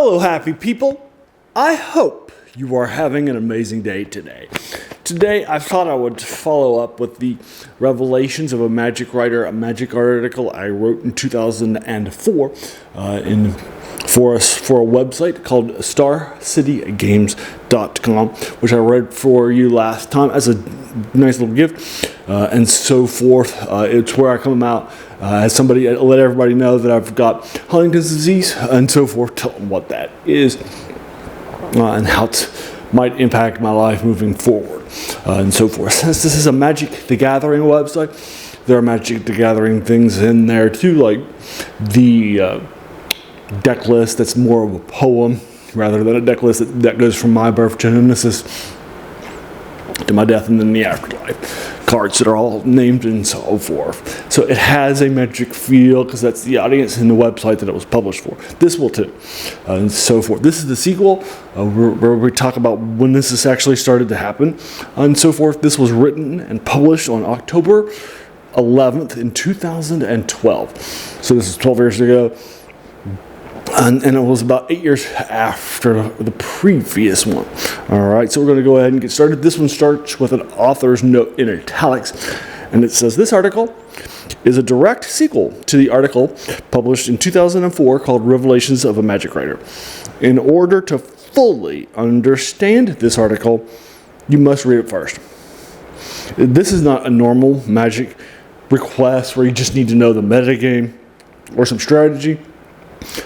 Hello, happy people. I hope you are having an amazing day today. Today, I thought I would follow up with the Revelations of a Magic Writer, a magic article I wrote in 2004 for a website called StarCityGames.com, which I read for you last time as a nice little gift, and so forth. It's where I come out as somebody, let everybody know that I've got Huntington's disease and so forth, tell them what that is and how it might impact my life moving forward and so forth. Since this is a Magic the Gathering website, there are Magic the Gathering things in there too, like the deck list that's more of a poem rather than a deck list that goes from my birth to Genesis to my death and then the afterlife. Cards that are all named and so forth. So it has a magic feel because that's the audience and the website that it was published for. This will too, and so forth. This is the sequel where we talk about when this has actually started to happen and so forth. This was written and published on October 11th in 2012. So this is 12 years ago. And it was about 8 years after the previous one. All right, so we're going to go ahead and get started. This one starts with an author's note in italics, and it says, this article is a direct sequel to the article published in 2004 called Revelations of a Magic Writer. In order to fully understand this article, you must read it first. This is not a normal Magic request where you just need to know the metagame or some strategy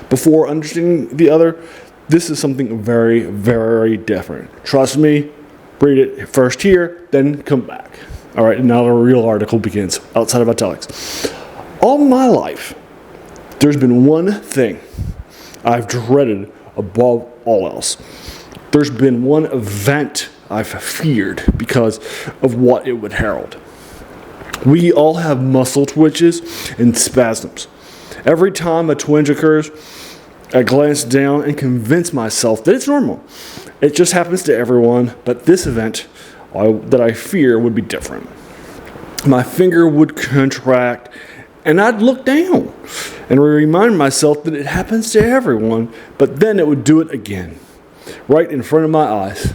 before understanding the other. This is something very, very different. Trust me, read it first here, then come back. All right, and now the real article begins, outside of italics. All my life, there's been one thing I've dreaded above all else. There's been one event I've feared because of what it would herald. We all have muscle twitches and spasms. Every time a twinge occurs, I glance down and convince myself that it's normal. It just happens to everyone, but this event that I fear would be different. My finger would contract, and I'd look down and remind myself that it happens to everyone, but then it would do it again, right in front of my eyes.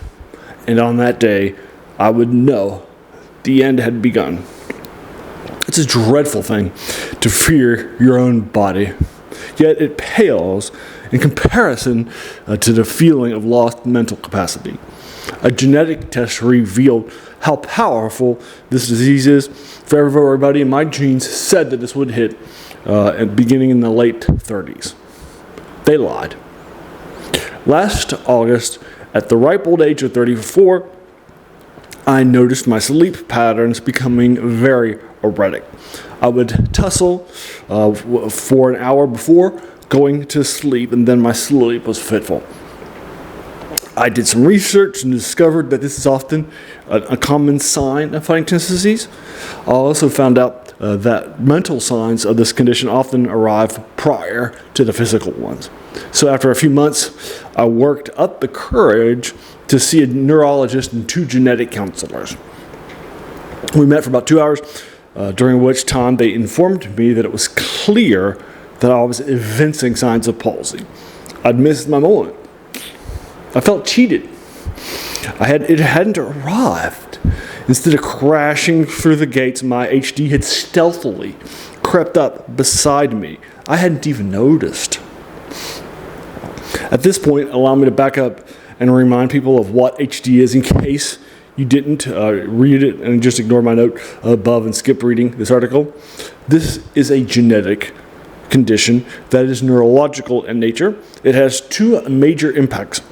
And on that day, I would know the end had begun. It's a dreadful thing to fear your own body, yet it pales in comparison to the feeling of lost mental capacity. A genetic test revealed how powerful this disease is. For everybody in my genes said that this would hit beginning in the late 30s. They lied. Last August, at the ripe old age of 34, I noticed my sleep patterns becoming very erratic. I would tussle for an hour before going to sleep, and then my sleep was fitful. I did some research and discovered that this is often a common sign of Huntington's disease. I also found out that mental signs of this condition often arrive prior to the physical ones. So after a few months, I worked up the courage to see a neurologist and 2 genetic counselors. We met for about 2 hours, during which time they informed me that it was clear that I was evincing signs of palsy. I'd missed my moment. I felt cheated. It hadn't arrived. Instead of crashing through the gates, my HD had stealthily crept up beside me. I hadn't even noticed. At this point, allow me to back up and remind people of what HD is in case you didn't read it and just ignore my note above and skip reading this article. This is a genetic condition that is neurological in nature. It has 2 major impacts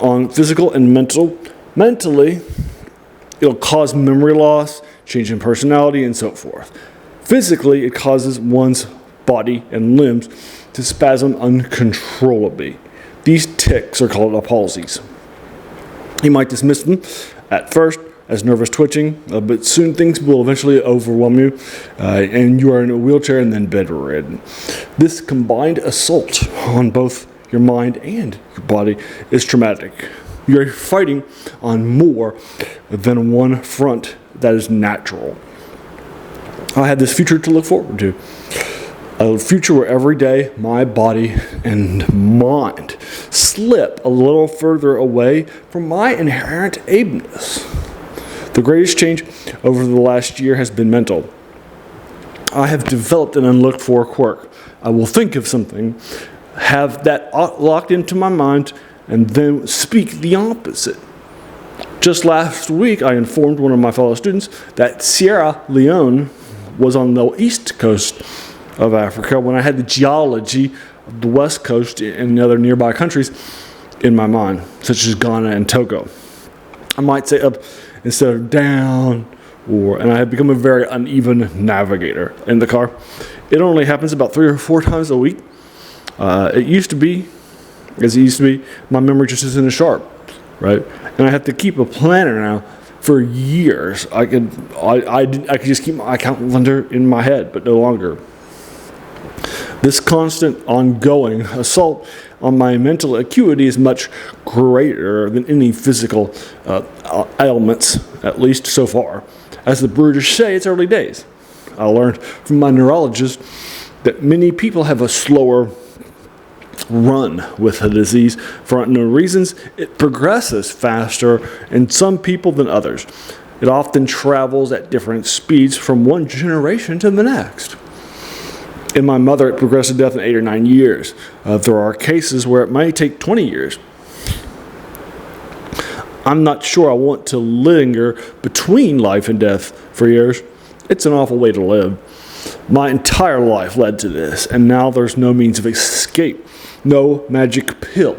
on physical and mental. Mentally, it'll cause memory loss, change in personality, and so forth. Physically, it causes one's body and limbs to spasm uncontrollably. These tics are called palsies. You might dismiss them at first as nervous twitching, but soon things will eventually overwhelm you, and you are in a wheelchair and then bedridden. This combined assault on both your mind and your body is traumatic. You're fighting on more than one front that is natural. I had this future to look forward to. A future where every day my body and mind slip a little further away from my inherent ableness. The greatest change over the last year has been mental. I have developed an unlooked for quirk. I will think of something, have that locked into my mind, and then speak the opposite. Just last week, I informed one of my fellow students that Sierra Leone was on the east coast of Africa when I had the geology of the west coast and the other nearby countries in my mind, such as Ghana and Togo. I might say up instead of down, and I have become a very uneven navigator in the car. It only happens about 3 or 4 times a week. It used to be, my memory just isn't as sharp, right? And I have to keep a planner now. For years, I could just keep my calendar in my head, but no longer. This constant, ongoing assault on my mental acuity is much greater than any physical ailments, at least so far. As the British say, it's early days. I learned from my neurologist that many people have a slower run with the disease for unknown reasons. It progresses faster in some people than others. It often travels at different speeds from one generation to the next. In my mother, it progressed to death in 8 or 9 years. There are cases where it may take 20 years. I'm not sure I want to linger between life and death for years. It's an awful way to live. My entire life led to this, and now there's no means of escape. No magic pill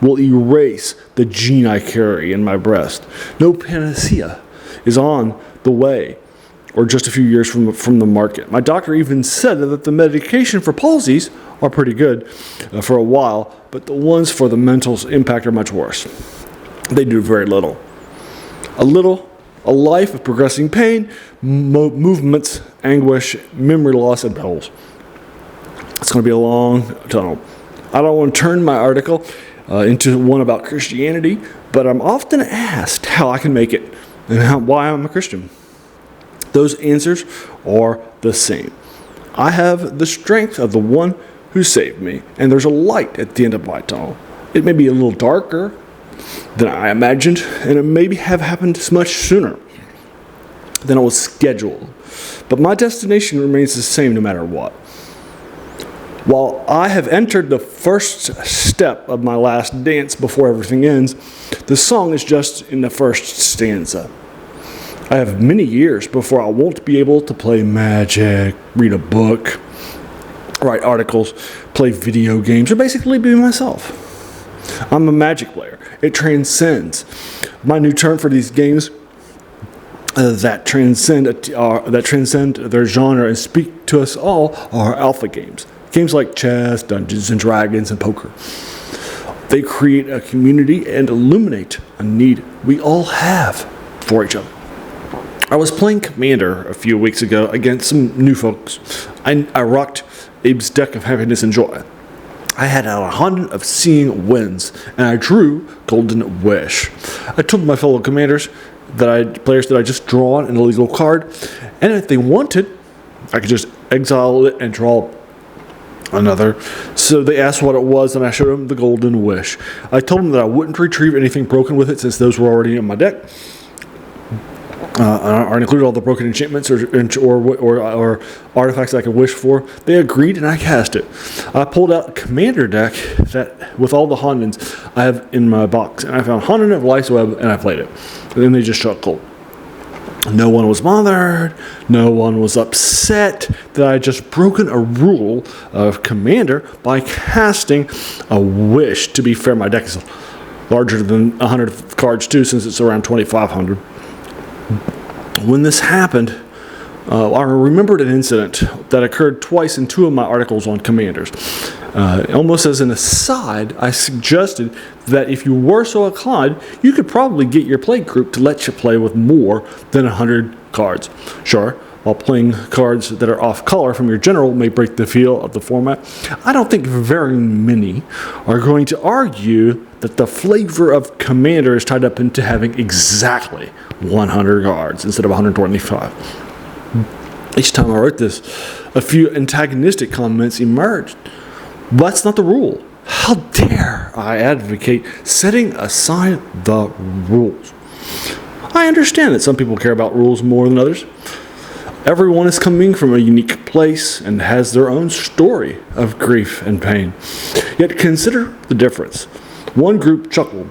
will erase the gene I carry in my breast. No panacea is on the way, or just a few years from the market. My doctor even said that the medication for palsies are pretty good for a while, but the ones for the mental impact are much worse. They do very little. A life of progressing pain, movements, anguish, memory loss, and pills. It's going to be a long tunnel. I don't want to turn my article into one about Christianity, but I'm often asked how I can make it and why I'm a Christian. Those answers are the same. I have the strength of the one who saved me, and there's a light at the end of my tunnel. It may be a little darker than I imagined, and it may have happened much sooner than it was scheduled. But my destination remains the same no matter what. While I have entered the first step of my last dance before everything ends, the song is just in the first stanza. I have many years before I won't be able to play magic, read a book, write articles, play video games, or basically be myself. I'm a magic player. It transcends. My new term for these games that transcend their genre and speak to us all are alpha games. Games like chess, Dungeons and Dragons, and poker. They create a community and illuminate a need we all have for each other. I was playing Commander a few weeks ago against some new folks. I rocked Abe's deck of happiness and joy. I had a 100 of seeing wins, and I drew Golden Wish. I told my fellow commanders players that I just drawn an illegal card, and if they wanted, I could just exile it and draw another. So they asked what it was, and I showed them the Golden Wish. I told them that I wouldn't retrieve anything broken with it since those were already in my deck. I included all the broken enchantments or artifacts I could wish for. They agreed, and I cast it. I pulled out a commander deck that with all the Hondens I have in my box, and I found Honden of Life's Web, and I played it. And then they just chuckled. No one was bothered. No one was upset that I had just broken a rule of Commander by casting a wish. To be fair, my deck is larger than 100 cards too, since it's around 2,500. When this happened, I remembered an incident that occurred twice in 2 of my articles on commanders. Almost as an aside, I suggested that if you were so inclined, you could probably get your play group to let you play with more than 100 cards. Sure, while playing cards that are off color from your general may break the feel of the format, I don't think very many are going to argue that the flavor of Commander is tied up into having exactly 100 cards instead of 125. Each time I wrote this, a few antagonistic comments emerged. That's not the rule. How dare I advocate setting aside the rules? I understand that some people care about rules more than others. Everyone is coming from a unique place and has their own story of grief and pain. Yet consider the difference. One group chuckled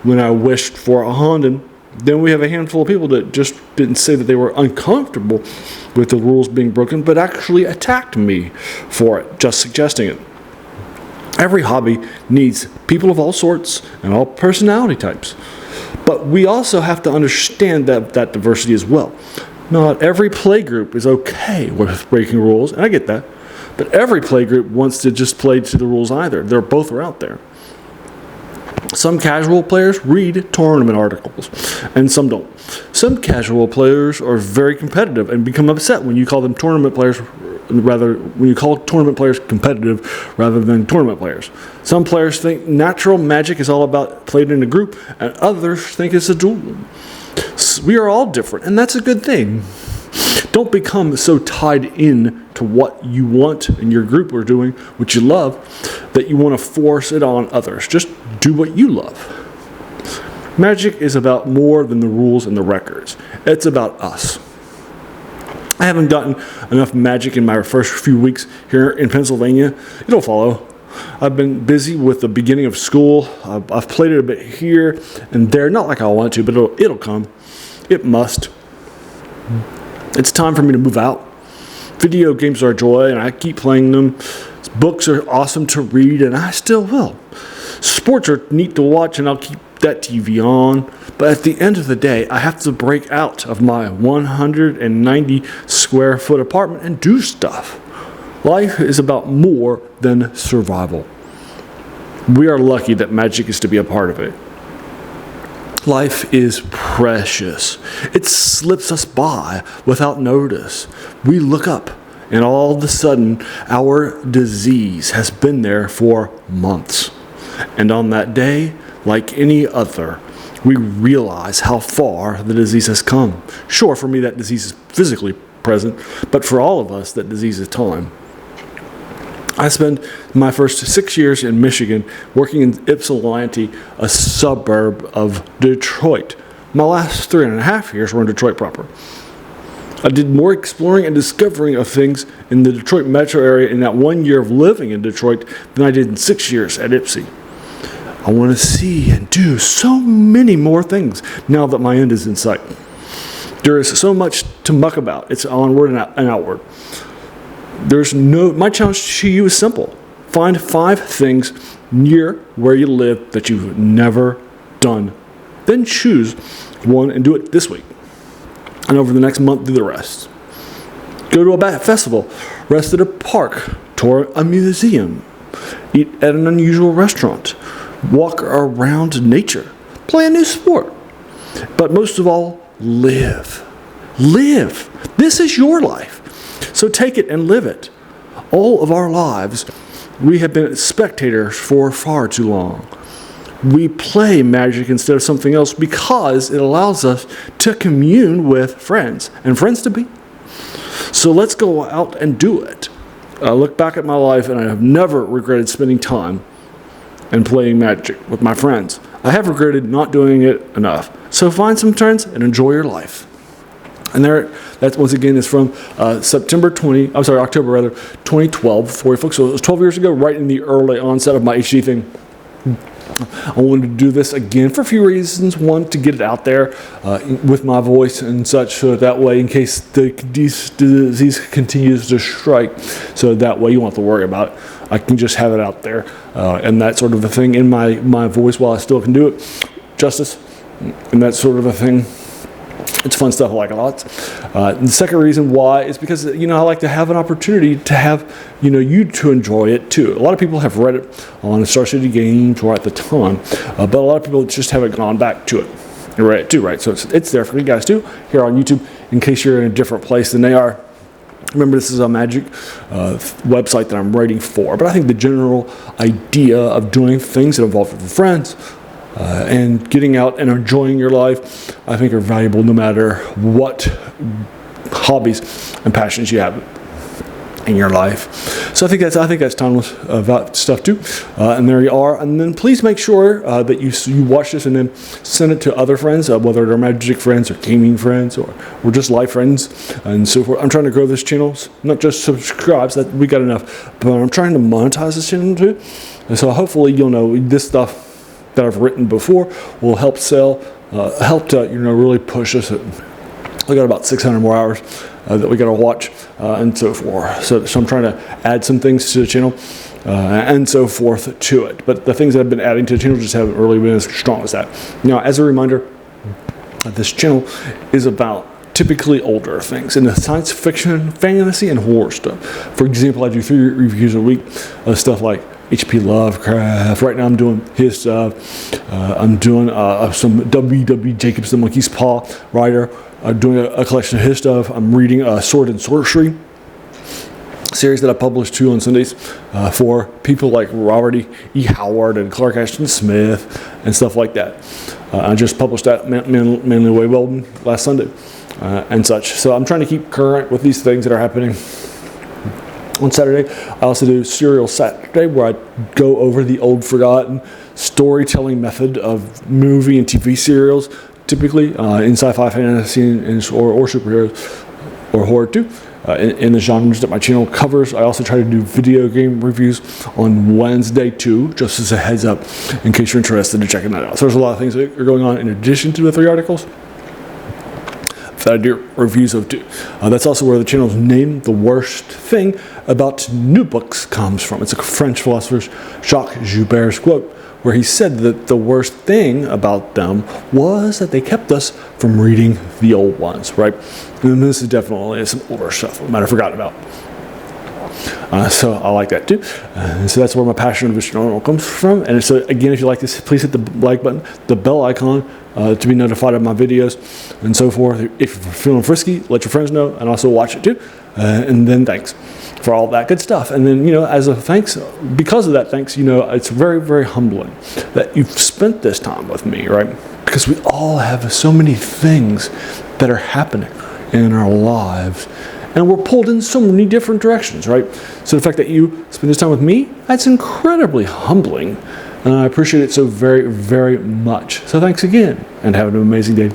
when I wished for a Honda. Then we have a handful of people that just didn't say that they were uncomfortable with the rules being broken, but actually attacked me for it, just suggesting it. Every hobby needs people of all sorts and all personality types. But we also have to understand that diversity as well. Not every playgroup is okay with breaking rules, and I get that. But every playgroup wants to just play to the rules either. Both are out there. Some casual players read tournament articles, and some don't. Some casual players are very competitive and become upset when you call them tournament players, when you call tournament players competitive rather than tournament players. Some players think natural magic is all about played in a group, and others think it's a duel. We are all different, and that's a good thing. Don't become so tied in to what you want in your group or doing what you love that you want to force it on others. Just do what you love. Magic is about more than the rules and the records. It's about us. I haven't gotten enough magic in my first few weeks here in Pennsylvania. It'll follow. I've been busy with the beginning of school. I've played it a bit here and there, not like I want to, but it'll come. It must. It's time for me to move out. Video games are a joy, and I keep playing them. Books are awesome to read, and I still will. Sports are neat to watch, and I'll keep that TV on. But at the end of the day, I have to break out of my 190 square foot apartment and do stuff. Life is about more than survival. We are lucky that magic is to be a part of it. Life is precious. It slips us by without notice. We look up, and all of a sudden, our disease has been there for months. And on that day, like any other, we realize how far the disease has come. Sure, for me, that disease is physically present, but for all of us, that disease is time. I spent my first 6 years in Michigan working in Ypsilanti, a suburb of Detroit. My last 3.5 years were in Detroit proper. I did more exploring and discovering of things in the Detroit metro area in that 1 year of living in Detroit than I did in 6 years at Ypsi. I want to see and do so many more things now that my end is in sight. There is so much to muck about. It's onward and outward. My challenge to you is simple. Find 5 things near where you live that you've never done. Then choose one and do it this week. And over the next month, do the rest. Go to a festival, rest at a park, tour a museum, eat at an unusual restaurant, walk around nature, play a new sport. But most of all, live. Live. This is your life. So take it and live it. All of our lives, we have been spectators for far too long. We play magic instead of something else because it allows us to commune with friends and friends to be. So let's go out and do it. I look back at my life and I have never regretted spending time and playing magic with my friends. I have regretted not doing it enough. So find some friends and enjoy your life. And that once again is from October 2012 for you folks. So it was 12 years ago, right in the early onset of my HD thing. I wanted to do this again for a few reasons. One, to get it out there with my voice and such, so that way, in case the disease continues to strike, so that way you won't have to worry about it. I can just have it out there and that sort of a thing in my voice while I still can do it justice and that sort of a thing. It's fun stuff I like a lot. The second reason why is because, I like to have an opportunity to have, you to enjoy it too. A lot of people have read it on Star City Games or at the time, but a lot of people just haven't gone back to it and read it too, right? So it's there for you guys too, here on YouTube, in case you're in a different place than they are. Remember, this is a magic website that I'm writing for, but I think the general idea of doing things that involve your friends, and getting out and enjoying your life, I think are valuable no matter what hobbies and passions you have in your life. So I think that's timeless about stuff too. And there you are. And then please make sure that you watch this and then send it to other friends, whether they're magic friends or gaming friends or just life friends and so forth. I'm trying to grow this channel, not just subscribes, that we got enough, but I'm trying to monetize this channel too. And so hopefully you'll know this stuff that I've written before will help sell, help to really push us. We got about 600 more hours that we got to watch and so forth. So I'm trying to add some things to the channel and so forth to it. But the things that I've been adding to the channel just haven't really been as strong as that. Now, as a reminder, this channel is about typically older things in the science fiction, fantasy, and horror stuff. For example, I do 3 reviews a week of stuff like H.P. Lovecraft. Right now I'm doing his stuff. I'm doing some W.W. Jacobs, the Monkey's Paw writer. I'm doing a collection of his stuff. I'm reading a Sword and Sorcery series that I publish too on Sundays for people like Robert E. Howard and Clark Ashton Smith and stuff like that. I just published that Manly Way Weldon last Sunday and such. So I'm trying to keep current with these things that are happening. On Saturday, I also do Serial Saturday, where I go over the old forgotten storytelling method of movie and TV serials, typically in sci-fi, fantasy, or superheroes, or horror too, in the genres that my channel covers. I also try to do video game reviews on Wednesday too, just as a heads up, in case you're interested in checking that out. So there's a lot of things that are going on in addition to the 3 articles that I do reviews of too. That's also where the channel's name, The Worst Thing About New Books, comes from. It's a French philosopher, Jacques Joubert's quote, where he said that the worst thing about them was that they kept us from reading the old ones, right? And this is definitely some older stuff I might have forgotten about. So I like that too. And so that's where my passion of this channel comes from. And so again, if you like this, please hit the like button, the bell icon, to be notified of my videos and so forth. If you're feeling frisky, let your friends know and also watch it too. And then thanks for all that good stuff. And then, as a thanks, because of that thanks, it's very, very humbling that you've spent this time with me, right? Because we all have so many things that are happening in our lives. And we're pulled in so many different directions, right? So the fact that you spend this time with me, that's incredibly humbling. And I appreciate it so very, very much. So thanks again, and have an amazing day.